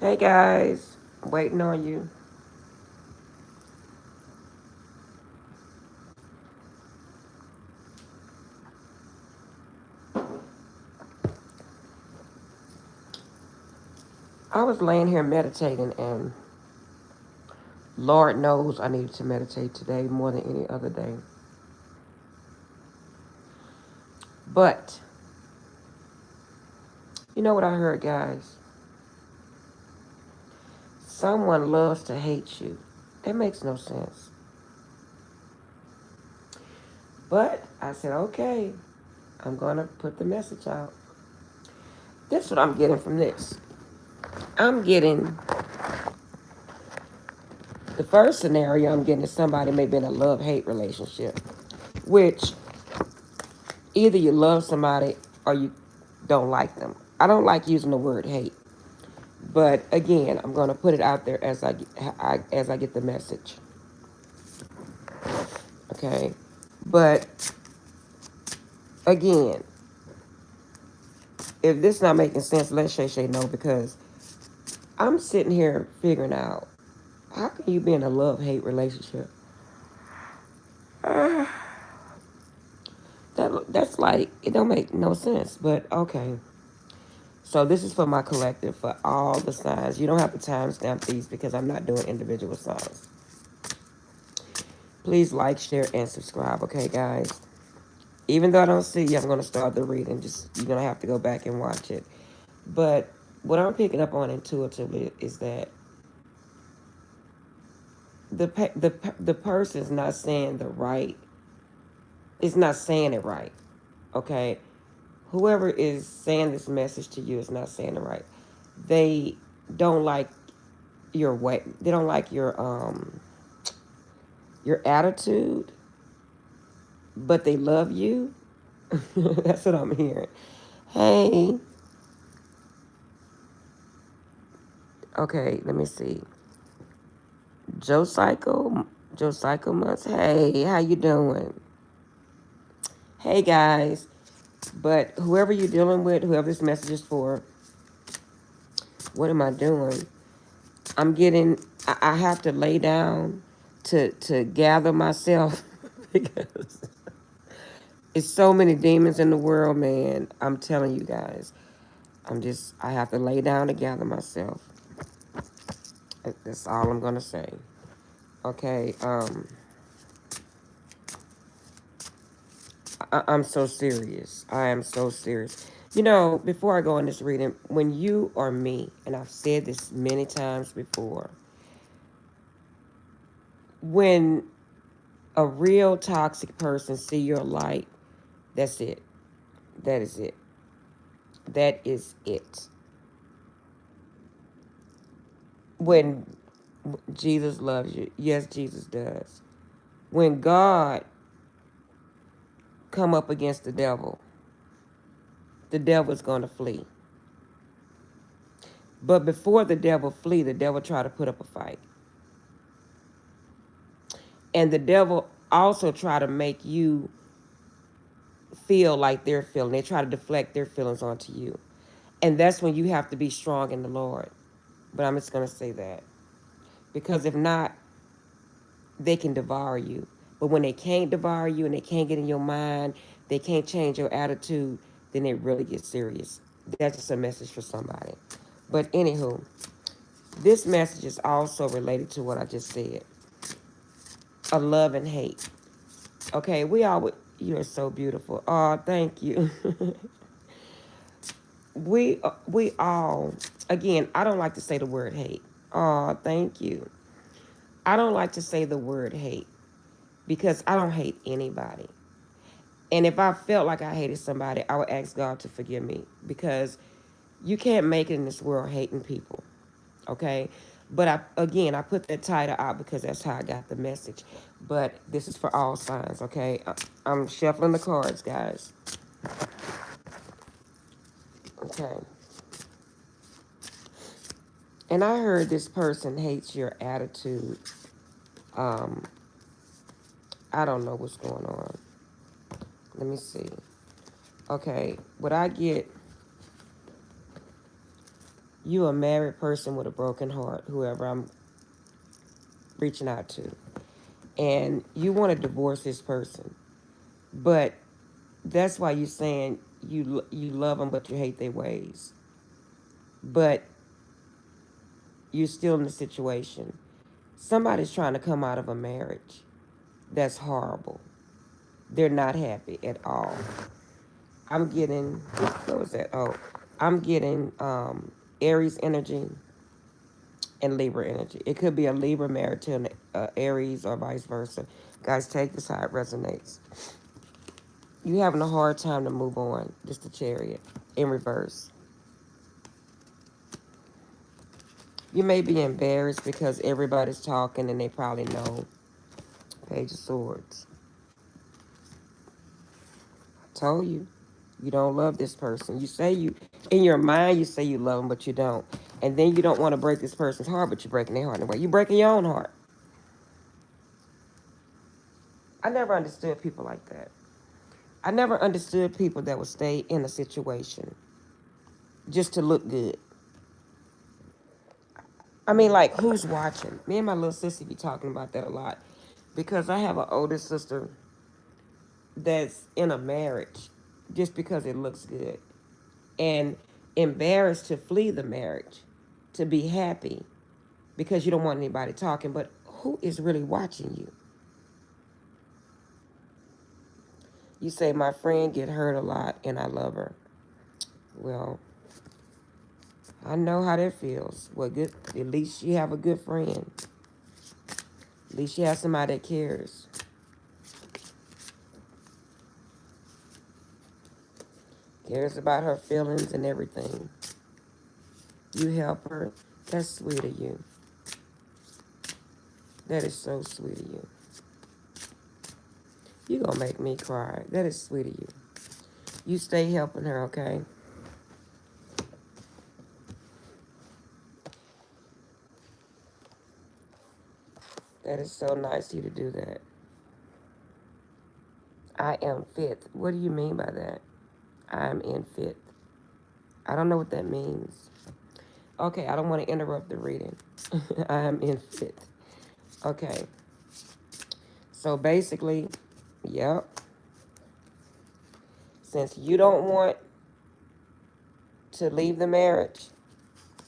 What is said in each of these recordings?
Hey guys, waiting on you. I was laying here meditating, and Lord knows I needed to meditate today more than any other day. But you know what I heard, guys? Someone loves to hate you. That makes no sense. But I said, okay, I'm going to put the message out. This is what I'm getting from this. I'm getting the first scenario I'm getting is somebody may be in a love hate relationship, which either you love somebody or you don't like them. I don't like using the word hate, but again, I'm going to put it out there as I get the message. Okay, but again, if this not making sense, let Shay Shay know because I'm sitting here figuring out how can you be in a love hate relationship. That's like it don't make no sense. But okay, so this is for my collective for all the signs. You don't have to timestamp these because I'm not doing individual signs. Please like, share, and subscribe. Okay, guys. Even though I don't see you, I'm going to start the reading. Just you're going to have to go back and watch it. But what I'm picking up on intuitively is that the person's not saying the right. It's not saying it right. Okay, whoever is saying this message to you is not saying it right. They don't like your way. They don't like your attitude, but they love you. That's what I'm hearing. Hey, okay, let me see. Joe Cycle, Joe Cycle Months. Hey, how you doing? Hey guys. But whoever you're dealing with, whoever this message is for, what am I doing? I'm getting. I have to lay down to gather myself because it's so many demons in the world, man. I'm telling you guys. I have to lay down to gather myself. That's all I'm gonna say. Okay. I'm so serious. I am so serious. You know, before I go on this reading, when you or me, and I've said this many times before, when a real toxic person see your light, that's it. That is it. That is it. When Jesus loves you, yes, Jesus does. When God come up against the devil is going to flee. But before the devil flee, the devil try to put up a fight. And the devil also try to make you feel like they're feeling. They try to deflect their feelings onto you. And that's when you have to be strong in the Lord. But I'm just going to say that. Because if not, they can devour you. But when they can't devour you and they can't get in your mind, they can't change your attitude, then it really gets serious. That's just a message for somebody. But anywho, this message is also related to what I just said. A love and hate. Okay, you're so beautiful. Oh, thank you. we all, again, I don't like to say the word hate. Oh, thank you. I don't like to say the word hate because I don't hate anybody. And if I felt like I hated somebody, I would ask God to forgive me because you can't make it in this world hating people. Okay? But I put that title out because that's how I got the message. But this is for all signs, okay? I'm shuffling the cards, guys. Okay. And I heard this person hates your attitude. Um, I don't know what's going on. Let me see. Okay, what I get, You a married person with a broken heart, whoever I'm reaching out to. And you want to divorce this person. But that's why you're saying you love them, but you hate their ways. But you're still in the situation. Somebody's trying to come out of a marriage that's horrible. They're not happy at all. I'm getting, what was that? Oh, I'm getting Aries energy and Libra energy. It could be a Libra married to an Aries or vice versa. Guys, take this how it resonates. You having a hard time to move on. Just the Chariot in reverse. You may be embarrassed because everybody's talking and they probably know. Page of Swords. I told you, you don't love this person. You say you, in your mind, you say you love them, but you don't. And then you don't want to break this person's heart, but you're breaking their heart in a way. You're breaking your own heart. I never understood people like that. I never understood people that would stay in a situation just to look good. I mean, like, who's watching? Me and my little sister be talking about that a lot. Because I have an older sister that's in a marriage just because it looks good. And embarrassed to flee the marriage, to be happy because you don't want anybody talking. But who is really watching you? You say, my friend get hurt a lot and I love her. Well, I know how that feels. Well, good. At least you have a good friend. At least you have somebody that cares. Cares about her feelings and everything. You help her. That's sweet of you. That is so sweet of you. You gonna make me cry. That is sweet of you. You stay helping her, okay? That is so nice of you to do that. I am fifth. What do you mean by that? I'm in fifth. I don't know what that means. Okay, I don't want to interrupt the reading. I am in fifth. Okay. So basically, yep. Since you don't want to leave the marriage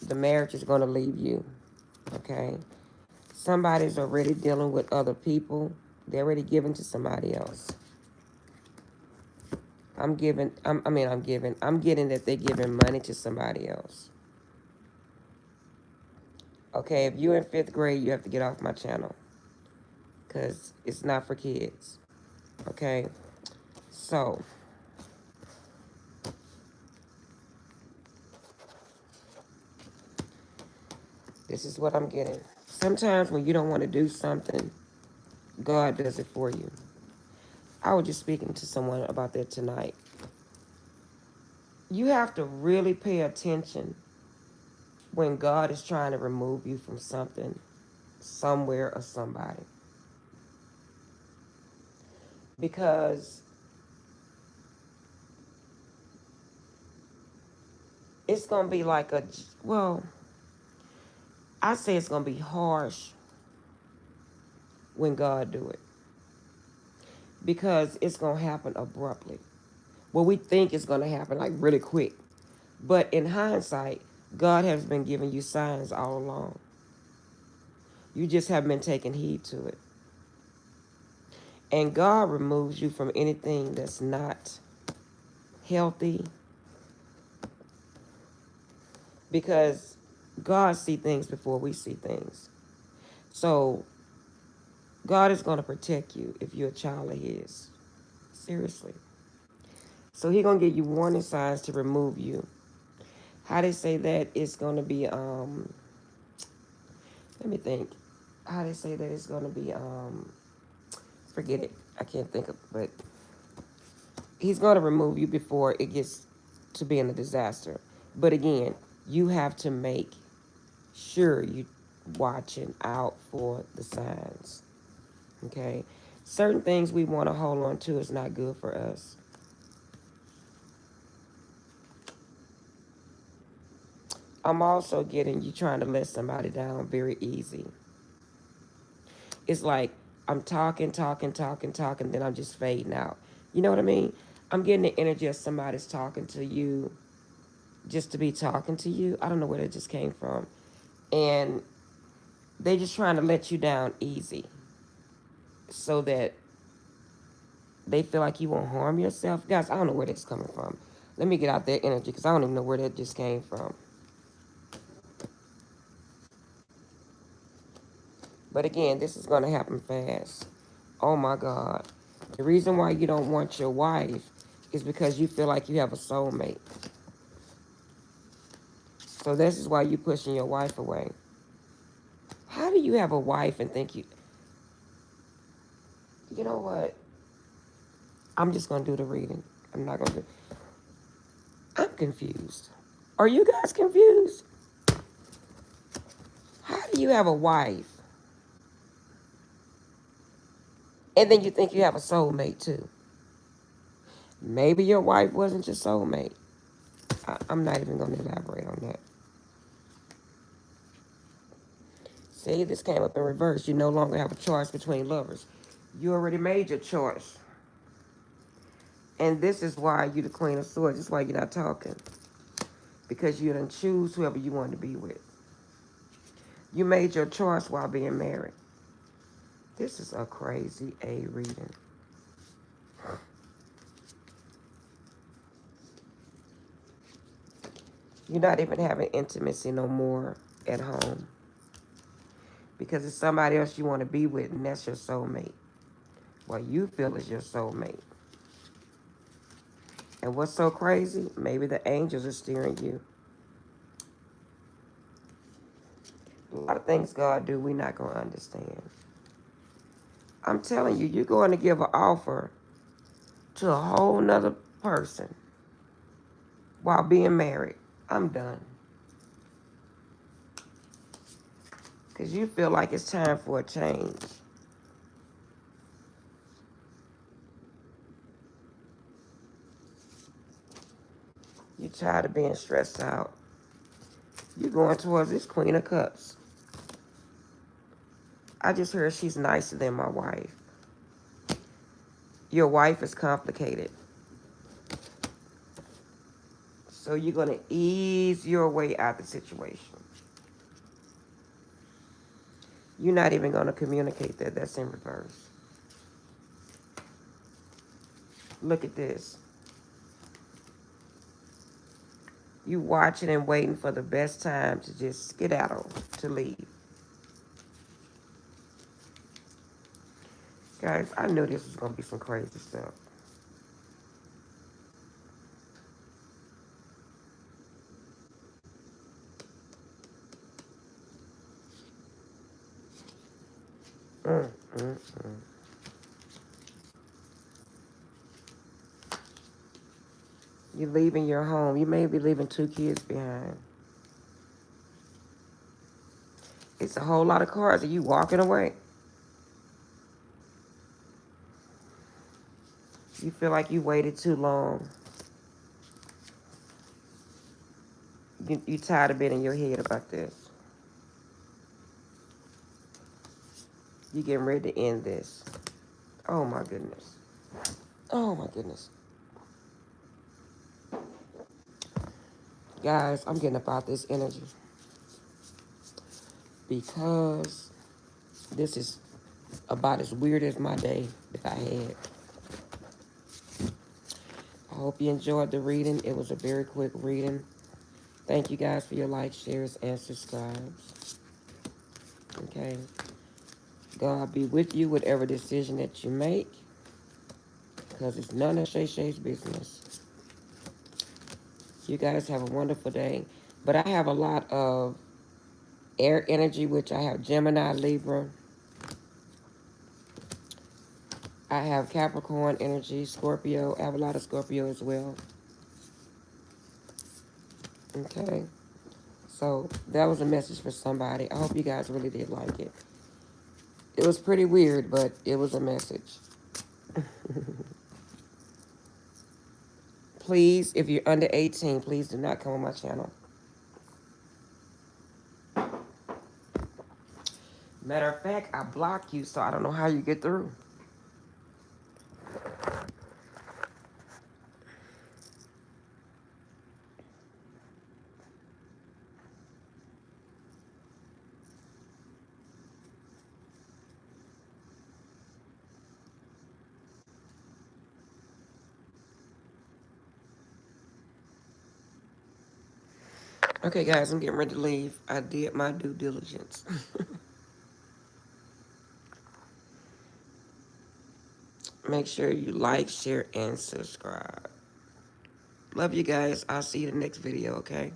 is going to leave you. Okay? Somebody's already dealing with other people. They're already giving to somebody else. I'm getting that they're giving money to somebody else. Okay, if you're in fifth grade, you have to get off my channel. Because it's not for kids. Okay? So, this is what I'm getting. Sometimes when you don't want to do something, God does it for you. I was just speaking to someone about that tonight. You have to really pay attention when God is trying to remove you from something, somewhere, or somebody. Because it's going to be like I say it's going to be harsh when God do it. Because it's going to happen abruptly. Well, we think it's going to happen like really quick. But in hindsight, God has been giving you signs all along. You just haven't been taking heed to it. And God removes you from anything that's not healthy. Because God sees things before we see things. So God is going to protect you if you're a child of his. Seriously. So he's going to give you warning signs to remove you. How they say that it's going to be, let me think. How they say that it's going to be, forget it. I can't think of, but he's going to remove you before it gets to being a disaster. But again, you have to make sure you watching out for the signs. Okay? Certain things we want to hold on to is not good for us. I'm also getting you trying to let somebody down very easy. It's like I'm talking, then I'm just fading out. You know what I mean? I'm getting the energy of somebody's talking to you just to be talking to you. I don't know where that just came from. And they just trying to let you down easy so that they feel like you won't harm yourself. Guys, I don't know where that's coming from. Let me get out their energy because I don't even know where that just came from. But again, this is going to happen fast. Oh my God. The reason why you don't want your wife is because you feel like you have a soulmate. So this is why you pushing your wife away. How do you have a wife and think you know what? I'm just going to do the reading. I'm not going to I'm confused. Are you guys confused? How do you have a wife and then you think you have a soulmate too? Maybe your wife wasn't your soulmate. I'm not even going to elaborate on that. See, this came up in reverse. You no longer have a choice between lovers. You already made your choice. And this is why you're the Queen of Swords. This is why you're not talking. Because you didn't choose whoever you wanted to be with. You made your choice while being married. This is a crazy A reading. You're not even having intimacy no more at home. Because it's somebody else you want to be with, and that's your soulmate. What you feel is your soulmate. And what's so crazy? Maybe the angels are steering you. A lot of things God do, we're not going to understand. I'm telling you, you're going to give an offer to a whole nother person while being married. I'm done. Because you feel like it's time for a change. You're tired of being stressed out. You're going towards this Queen of Cups. I just heard she's nicer than my wife. Your wife is complicated. So you're going to ease your way out of the situation. You're not even going to communicate that. That's in reverse. Look at this. You watching and waiting for the best time to just skedaddle, to leave. Guys, I knew this was going to be some crazy stuff. Mm, mm, mm. You're leaving your home. You may be leaving 2 kids behind. It's a whole lot of cars. Are you walking away? You feel like you waited too long. You tired of being in your head about this. You getting ready to end this. Oh my goodness. Oh my goodness. Guys, I'm getting about this energy. Because this is about as weird as my day that I had. I hope you enjoyed the reading. It was a very quick reading. Thank you guys for your likes, shares, and subscribes. Okay. God be with you, whatever decision that you make. Because it's none of Shay Shay's business. You guys have a wonderful day. But I have a lot of air energy, which I have Gemini, Libra. I have Capricorn energy, Scorpio. I have a lot of Scorpio as well. Okay. So that was a message for somebody. I hope you guys really did like it. It was pretty weird, but it was a message. Please, if you're under 18, please do not come on my channel. Matter of fact, I block you, so I don't know how you get through. Okay, guys, I'm getting ready to leave. I did my due diligence. Make sure you like, share, and subscribe. Love you guys. I'll see you in the next video, okay?